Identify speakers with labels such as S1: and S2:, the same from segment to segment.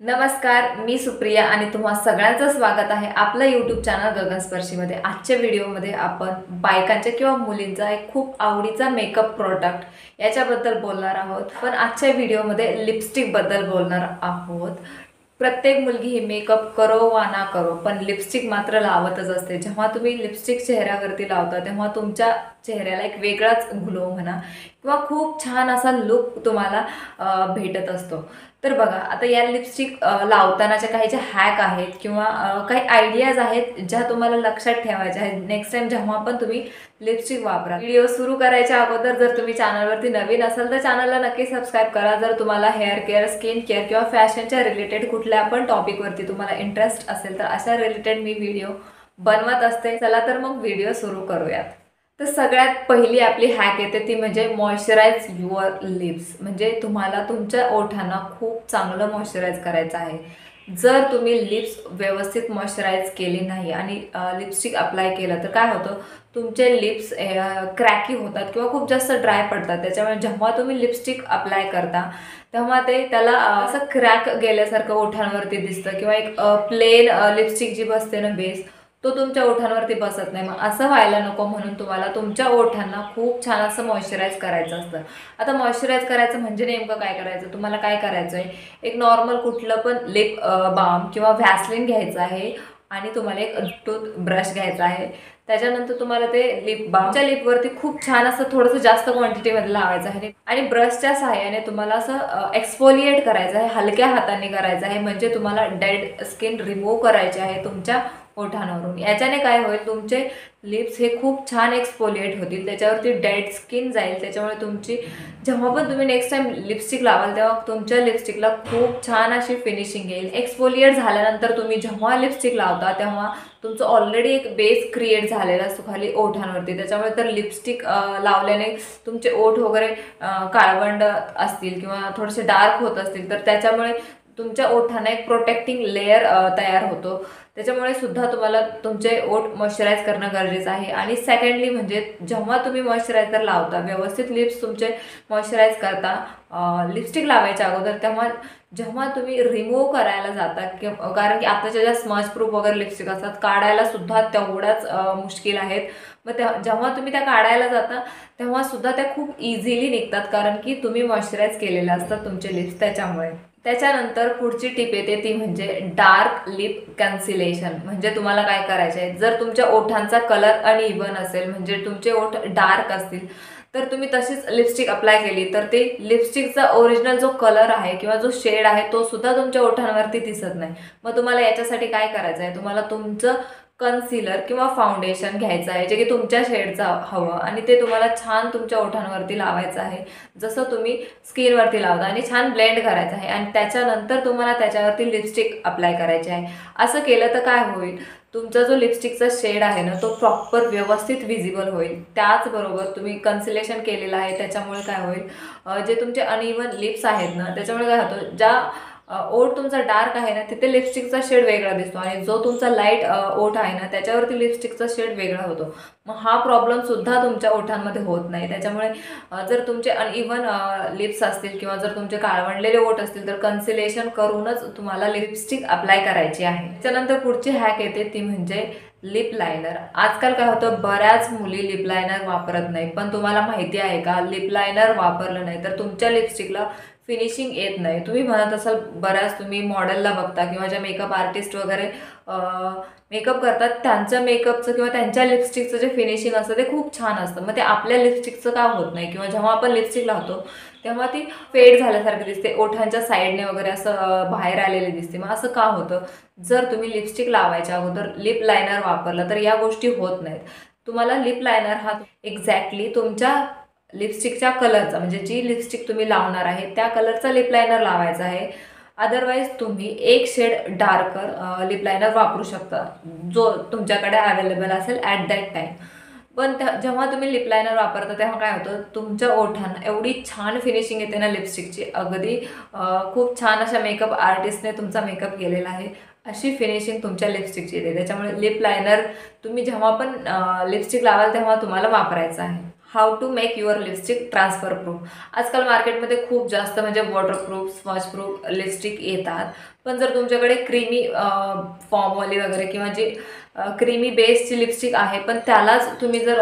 S1: नमस्कार, मी सुप्रिया आणि तुम्हा सगळ्यांचं स्वागत आहे आपलं यूट्यूब चॅनल गगनस्पर्शीमध्ये। आजच्या व्हिडिओमध्ये आपण बायकांच्या किंवा मुलींचा एक खूप आवडीचा मेकअप प्रोडक्ट याच्याबद्दल बोलणार आहोत। पण आजच्या व्हिडिओमध्ये लिपस्टिक बद्दल बोलणार आहोत। प्रत्येक मुलगी ही मेकअप करो वा ना करो पण लिपस्टिक मात्र लावतच असते। जेव्हा तुम्ही लिपस्टिक चेहऱ्यावरती लावता तेव्हा तुमच्या चेहऱ्याला एक वेगळाच ग्लो म्हणा किंवा खूप छान असा लुक तुम्हाला भेटत असतो। तर बघा, आता या लिपस्टिक लावतानाच्या काही ज्या हॅक आहेत किंवा काही आयडियाज आहेत ज्या तुम्हाला लक्षात ठेवायच्या आहेत नेक्स्ट टाइम जेव्हा पण तुम्ही लिपस्टिक वापरा। व्हिडिओ सुरू करायच्या अगोदर जर तुम्ही चॅनलवरती नवीन असाल तर चॅनलला नक्की सबस्क्राईब करा। जर तुम्हाला हेअर केअर, स्किन केअर किंवा फॅशनच्या रिलेटेड कुठल्या पण टॉपिकवरती तुम्हाला इंटरेस्ट असेल तर अशा रिलेटेड मी व्हिडिओ बनवत असते। चला तर मग व्हिडिओ सुरू करूयात। तर सगळ्यात पहिली आपली हॅक येते ती म्हणजे मॉइश्चराइज युअर लिप्स। म्हणजे तुम्हाला तुमच्या ओठांना खूप चांगलं मॉइश्चराइज करायचं आहे। जर तुम्ही लिप्स व्यवस्थित मॉइश्चराइज केले नाही आणि लिपस्टिक अप्लाय केलं तर काय होतं, तुमचे लिप्स क्रॅकी होतात किंवा खूप जास्त ड्राय पडतात। त्याच्यामुळे जेव्हा तुम्ही लिपस्टिक अप्लाय करता तेव्हा त्याला असं क्रॅक गेल्यासारखं ओठांवरती दिसतं किंवा एक प्लेन लिपस्टिक जी बसते ना बेस, तो तुमच्या ओठांवरती बसत नाही। मग असं व्हायला नको म्हणून तुम्हाला तुमच्या ओठांना खूप छान असं मॉइश्चराइज करायचं असतं। आता मॉइश्चराइज करायचं म्हणजे नेमकं काय करायचं, तुम्हाला काय करायचं आहे, एक नॉर्मल कुठलं पण लिप बाम किंवा व्हॅसलिन घ्यायचं आहे आणि तुम्हाला एक टूथ ब्रश घ्यायचा आहे। त्याच्यानंतर तुम्हाला ते लिप बामच्या लिपवरती खूप छान असं थोडंसं जास्त क्वांटिटीमध्ये लावायचं आहे आणि ब्रशच्या सहाय्याने तुम्हाला असं एक्सफोलिएट करायचं आहे, हलक्या हाताने करायचं आहे। म्हणजे तुम्हाला डेड स्किन रिमूव्ह करायची आहे तुमच्या ओठांवरून। याच्याने काय होईल, तुमचे लिप्स हे खूप छान एक्सफोलिएट होतील, त्याच्यावरती डेड स्किन जाईल। त्याच्यामुळे तुमची जेव्हा पण तुम्ही नेक्स्ट टाइम लिपस्टिक लावाल तेव्हा तुमच्या लिपस्टिकला खूप छान अशी फिनिशिंग येईल। एक्सफोलिएट झाल्यानंतर तुम्ही जेव्हा लिपस्टिक लावता तेव्हा तुमचं ऑलरेडी एक बेस क्रिएट झालेला असतो खाली ओठांवरती। त्याच्यामुळे तर लिपस्टिक लावल्याने तुमचे ओठ वगैरे काळवंड असतील किंवा थोडेसे डार्क होत असतील तर त्याच्यामुळे तुमच्या ओठांना एक प्रोटेक्टिंग लेयर तयार होतो। त्याच्यामुळे सुद्धा तुम्हाला तुमचे ओठ मॉइश्चराइज करणं गरजेचं आहे। आणि सेकंडली म्हणजे जेव्हा तुम्ही मॉइश्चरायझर लावता, व्यवस्थित लिप्स तुमचे मॉइश्चराइज करता लिपस्टिक लावायच्या अगोदर, तेव्हा जेव्हा तुम्ही रिमूव्ह करायला जाता कारण की आताच्या ज्या स्मज प्रूफ वगैरे लिपस्टिक असतात काढायला सुद्धा तेवढ्याच मुश्किल आहेत। मग जेव्हा तुम्ही त्या काढायला जाता तेव्हा सुद्धा त्या खूप इझिली निघतात कारण की तुम्ही मॉइश्चराइज केलेले असतात तुमचे लिप्स। त्याच्यामुळे त्याच्यानंतर पुढची टिप येते ती म्हणजे डार्क लिप कन्सिलेशन। म्हणजे तुम्हाला काय करायचे आहे, जर तुमच्या ओठांचा कलर अनइव्हन असेल म्हणजे तुमचे ओठ डार्क असतील तर तुम्ही तशीच लिपस्टिक अप्लाय केली तर ते लिपस्टिकचा ओरिजिनल जो कलर आहे किंवा जो शेड आहे तो सुद्धा तुमच्या ओठांवरती दिसत नाही। मग तुम्हाला याच्यासाठी काय करायचं आहे, तुम्हाला तुमचं कन्सिलर किंवा फाउंडेशन घ्यायचं आहे जे की तुमच्या शेडचं हवं आणि ते तुम्हाला छान तुमच्या ओठांवरती लावायचं आहे जसं तुम्ही स्किनवरती लावता आणि छान ब्लेंड करायचं आहे। आणि त्याच्यानंतर तुम्हाला त्याच्यावरती लिपस्टिक अप्लाय करायची आहे। असं केलं तर काय होईल, तुमचा जो लिपस्टिकचा शेड आहे ना तो प्रॉपर व्यवस्थित विजिबल होईल। त्याचबरोबर तुम्ही कन्सिलेशन केलेलं आहे त्याच्यामुळे काय होईल, जे तुमचे अनइव्हन लिप्स आहेत ना त्याच्यामुळे काय होतं, ज्या ओठ तुमचा डार्क आहे ना तिथे लिपस्टिकचा शेड वेगळा दिसतो आणि जो तुमचा लाईट ओठ आहे ना त्याच्यावरती लिपस्टिकचा शेड वेगळा होतो। मग हा प्रॉब्लेम सुद्धा तुमच्या ओठांमध्ये होत नाही। त्याच्यामुळे जर तुमचे अनइव्हन लिप्स असतील किंवा जर तुमचे काळवंडलेले ओठ असतील तर कन्सिलेशन करूनच तुम्हाला लिपस्टिक अप्लाय करायची आहे। त्यानंतर पुढची हॅक येते ती म्हणजे लिप लायनर। आजकाल काय होतं, बऱ्याच मुली लिप लायनर वापरत नाही। पण तुम्हाला माहिती आहे का, लिप लायनर वापरलं नाही तर तुमच्या लिपस्टिकला फिनिशिंग येत नाही। तुम्ही म्हणत असाल, बऱ्याच तुम्ही मॉडेलला बघता किंवा ज्या मेकअप आर्टिस्ट वगैरे मेकअप करतात त्यांच्या मेकअपचं किंवा त्यांच्या लिपस्टिकचं जे फिनिशिंग असतं ते खूप छान असतं। मग ते आपल्या लिपस्टिकचं का होत नाही किंवा जेव्हा आपण लिपस्टिक लावतो तेव्हा ती फेड झाल्यासारखी दिसते, ओठांच्या साईडने वगैरे असं बाहेर आलेली दिसते। मग असं का होतं, जर तुम्ही लिपस्टिक लावायच्या अगोदर लिप लायनर वापरलं तर या गोष्टी होत नाहीत। तुम्हाला लिप लायनर हा एक्झॅक्टली तुमच्या लिपस्टिकच्या कलरचा म्हणजे जी लिपस्टिक तुम्ही लावणार आहे त्या कलरचा लिप लायनर लावायचा आहे। अदरवाईज तुम्ही एक शेड डार्कर लिप लायनर वापरू शकता जो तुमच्याकडे अवेलेबल असेल ॲट दॅट टाईम। पण जेव्हा तुम्ही लिप लायनर वापरता तेव्हा काय होतं, तुमच्या ओठांना एवढी छान फिनिशिंग येते ना लिपस्टिकची, अगदी खूप छान अशा मेकअप आर्टिस्टने तुमचा मेकअप केलेला आहे अशी फिनिशिंग तुमच्या लिपस्टिकची येते। त्याच्यामुळे लिप लायनर तुम्ही जेव्हा पण लिपस्टिक लावाल तेव्हा तुम्हाला वापरायचं आहे। How to make your lipstick transfer proof. आजकाल मार्केटमध्ये खूप जास्त म्हणजे वॉटरप्रूफ, स्मज प्रूफ लिपस्टिक येतात। पण जर तुमच्याकडे क्रीमी फॉर्मवाली वगैरे किंवा जी क्रीमी बेसची लिपस्टिक आहे पण त्यालाच तुम्ही जर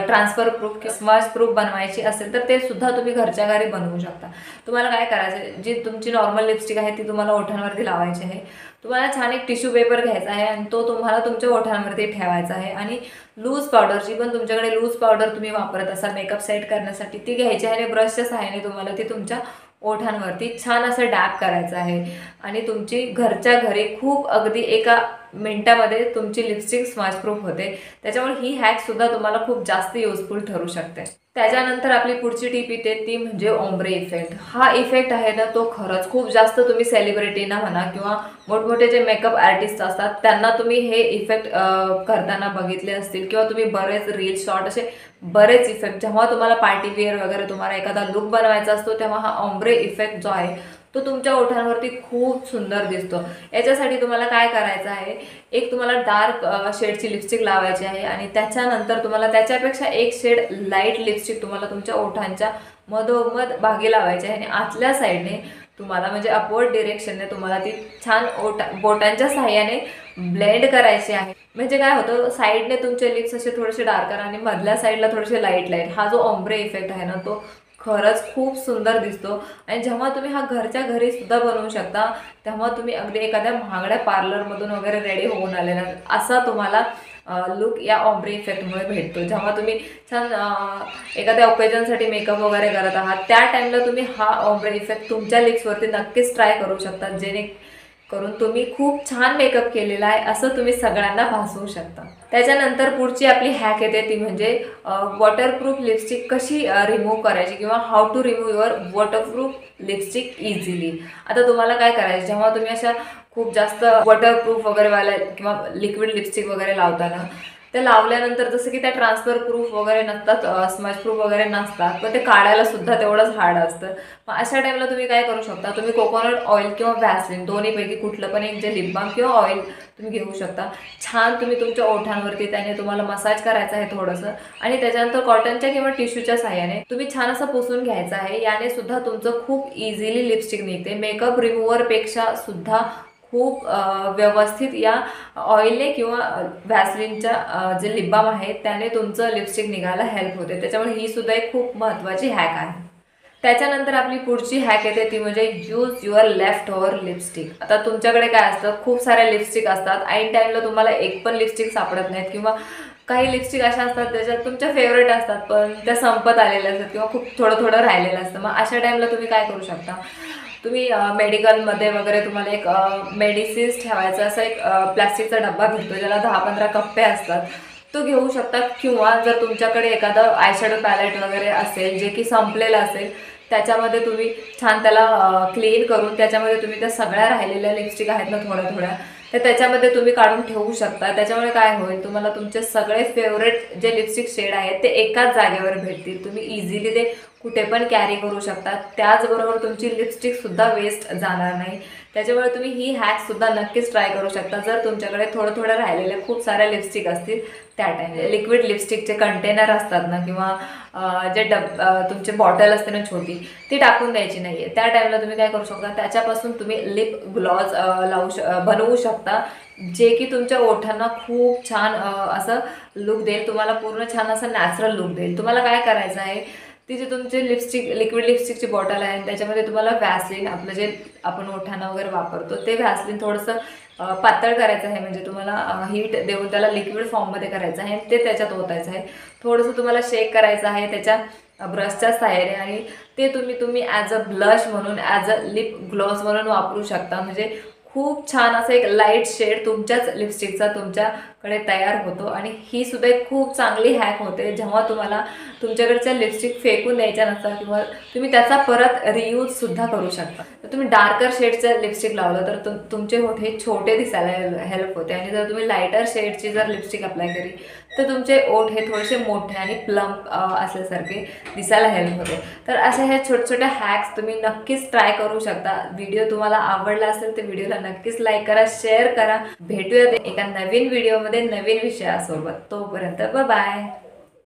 S1: ट्रान्सफर प्रूफ किंवा स्मज प्रूफ बनवायची असेल तर ते सुद्धा तुम्ही घरच्या घरी बनवू शकता। तुम्हाला काय करायचं, जी तुमची नॉर्मल लिपस्टिक आहे ती तुम्हाला ओठांवरती लावायची आहे। तुम्हाला छान एक टिश्यू पेपर घ्यायचा आहे आणि तो तुम्हाला तुमच्या ओठांवरती ठेवायचा आहे आणि लूज पावडर, जी पण तुमच्याकडे लूज पावडर तुम्ही वापरत असाल मेकअप सेट करण्यासाठी ती घ्यायची आहे आणि ब्रशच्या सहाय्याने तुम्हाला ती तुमच्या ओठांवरती छान असं डॅप करायचं आहे आणि तुमची घरच्या घरी खूप अगदी एका मिनिटामध्ये तुमची लिपस्टिक स्मज प्रूफ होते। त्याच्यामुळे ही हॅक सुद्धा तुम्हाला खूप जास्त युजफुल ठरू शकते। त्याच्यानंतर आपली पुढची टिप येते ती म्हणजे ओम्ब्रे इफेक्ट। हा इफेक्ट आहे ना तो खरंच खूप जास्त तुम्ही सेलिब्रिटीना म्हणा किंवा मोठमोठे जे मेकअप आर्टिस्ट असतात त्यांना तुम्ही हे इफेक्ट करताना बघितले असतील किंवा तुम्ही बरेच रील शॉर्ट असे बरेच इफेक्ट जेव्हा तुम्हाला पार्टी वेअर वगैरे तुम्हाला एखादा लुक बनवायचा असतो तेव्हा हा ओम्ब्रे इफेक्ट जो आहे तो तुमच्या ओठांवरती खूप सुंदर दिसतो। याच्यासाठी तुम्हाला काय करायचं आहे, एक तुम्हाला डार्क शेडची लिपस्टिक लावायची आहे आणि त्याच्यानंतर तुम्हाला त्याच्यापेक्षा एक शेड लाईट लिपस्टिक तुम्हाला तुमच्या ओठांच्या मधोमध भागी लावायची आहे आणि आतल्या साईडने तुम्हाला म्हणजे अपवर्ड डिरेक्शनने तुम्हाला ती छान बोटांच्या सहाय्याने ब्लेंड करायची आहे। म्हणजे काय होतं, साईडने तुमचे लिप्स असे थोडेसे डार्कर आणि मधल्या साईडला थोडेसे लाईट लाईट, हा जो ओम्ब्रे इफेक्ट आहे ना तो खरंच खूप सुंदर दिसतो। आणि जेव्हा तुम्ही हा घरच्या घरी सुद्धा बनवू शकता तेव्हा तुम्ही अगदी एखाद्या महागड्या पार्लरमधून वगैरे रेडी होऊन आलेला असा तुम्हाला लुक या ओम्ब्रे इफेक्टमुळे भेटतो। जेव्हा तुम्ही छान एखाद्या ओकेजनसाठी मेकअप वगैरे करत आहात त्या टाईमला तुम्ही हा ओम्ब्रे इफेक्ट तुमच्या लिप्सवरती नक्कीच ट्राय करू शकता, जेणेकरून तुम्ही खूप छान मेकअप केलेला आहे असं तुम्ही सगळ्यांना भासवू शकता। त्याच्यानंतर पुढची आपली हॅक येते ती म्हणजे वॉटरप्रूफ लिपस्टिक कशी रिमूव्ह करायची किंवा how to remove your waterproof lipstick easily. आता तुम्हाला काय करायचं, जेव्हा तुम्ही अशा खूप जास्त वॉटरप्रूफ वगैरे वाल्या किंवा लिक्विड लिपस्टिक वगैरे लावताना ते लावल्यानंतर जसं की त्या ट्रान्सफर प्रूफ वगैरे नसतात, स्मज प्रूफ वगैरे नसतात, पण ते काढायला सुद्धा तेवढंच हार्ड असतं। मग अशा टाईमला तुम्ही काय करू शकता, तुम्ही कोकोनट ऑइल किंवा व्हॅसलिन दोन्हीपैकी कुठलं पण एक जे लिप बाम किंवा ऑइल तुम्ही घेऊ शकता। छान तुम्ही तुमच्या ओठांवरती त्याने तुम्हाला मसाज करायचं आहे थोडंसं आणि त्याच्यानंतर कॉटनच्या किंवा टिश्यूच्या सहाय्याने तुम्ही छान असं पुसून घ्यायचं आहे। याने सुद्धा तुमचं खूप इझिली लिपस्टिक निघते। मेकअप रिमूव्हरपेक्षा सुद्धा खूप व्यवस्थित या ऑइलने किंवा व्हॅसलिनच्या जे लिप बाम आहे त्याने तुमचं लिपस्टिक निघायला हेल्प होते। त्याच्यामुळे ही सुद्धा एक खूप महत्त्वाची हॅक आहे। त्याच्यानंतर आपली पुढची हॅक येते ती म्हणजे use your left over lipstick. आता तुमच्याकडे काय असतं, खूप साऱ्या लिपस्टिक असतात, ऐन टाईमला तुम्हाला एक पण लिपस्टिक सापडत नाहीत किंवा काही लिपस्टिक अशा असतात त्याच्यात तुमच्या फेवरेट असतात पण त्या संपत आलेल्या असतात किंवा खूप थोडं थोडं राहिलेलं असतं। मग अशा टाईमला तुम्ही काय करू शकता, तुम्ही मेडिकलमध्ये वगैरे तुम्हाला एक मेडिसिन्स ठेवायचा असा एक प्लास्टिकचा डब्बा भेटतो ज्याला 10-15 कप्पे असतात, तो घेऊ शकता। किंवा जर तुमच्याकडे एखादं आयशॅडो पॅलेट वगैरे असेल जे की संपलेलं असेल त्याच्यामध्ये तुम्ही छान त्याला क्लीन करून त्याच्यामध्ये तुम्ही त्या सगळ्या राहिलेल्या लिपस्टिक आहेत ना थोड्या थोड्या तर त्याच्यामध्ये तुम्ही काढून ठेवू शकता। त्याच्यामुळे काय होईल, तुम्हाला तुमचे सगळे फेवरेट जे लिपस्टिक शेड आहेत ते एकाच जागेवर भेटतील। तुम्ही इझिली ते कुठे पण कॅरी करू शकता, त्याचबरोबर तुमची लिपस्टिकसुद्धा वेस्ट जाणार नाही। त्याच्यामुळे तुम्ही ही हॅकसुद्धा नक्कीच ट्राय करू शकता जर तुमच्याकडे थोडं राहिलेले खूप साऱ्या लिपस्टिक असतील त्या टाईमला। लिक्विड लिपस्टिकचे कंटेनर असतात ना किंवा जे तुमची बॉटल असते ना छोटी ती टाकून द्यायची नाही आहे। त्या टाईमला तुम्ही काय करू शकता, त्याच्यापासून तुम्ही लिप ग्लॉस बनवू शकता जे की तुमच्या ओठांना खूप छान असं लुक देईल, तुम्हाला पूर्ण छान असं नॅचरल लुक देईल। तुम्हाला काय करायचं आहे, ती जी तुमची लिपस्टिक लिक्विड लिपस्टिकची बॉटल आहे त्याच्यामध्ये तुम्हाला व्हॅसलिन आपलं जे आपण ओठांना वगैरे वापरतो ते व्हॅसलिन थोडंसं पातळ करायचं आहे, म्हणजे तुम्हाला हीट देऊन त्याला लिक्विड फॉर्ममध्ये करायचं आहे ते त्याच्यात ओतायचं आहे। थोडंसं तुम्हाला शेक करायचं आहे त्याच्या ब्रशच्या सहाय्याने आणि ते तुम्ही ॲज अ ब्लश म्हणून ॲज अ लिप ग्लॉस म्हणून वापरू शकता। म्हणजे खूप छान असं एक लाईट शेड तुमच्याच लिपस्टिकचा तुमच्याकडे तयार होतो आणि ही सुद्धा एक खूप चांगली हॅक होते जेव्हा तुम्हाला तुमच्याकडच्या लिपस्टिक फेकून द्यायच्या नसतात किंवा तुम्ही त्याचा परत रियूजसुद्धा करू शकता। तर तुम्ही डार्कर शेडचं लिपस्टिक लावलं तर तुमचे होठ हे छोटे दिसायला हेल्प होते आणि जर तुम्ही लाईटर शेडची जर लिपस्टिक अप्लाय केली तर तुमचे ओठ हे थोडेसे मोठे आणि प्लम्प असल्यासारखे दिसायला हेल्प होते। तर अशा ह्या छोट्या हॅक्स तुम्ही नक्कीच ट्राय करू शकता। व्हिडिओ तुम्हाला आवडला असेल तर व्हिडिओला नक्कीच लाईक करा, शेअर करा। भेटूया एका नवीन व्हिडिओमध्ये नवीन विषयासोबत, तोपर्यंत बाय बाय।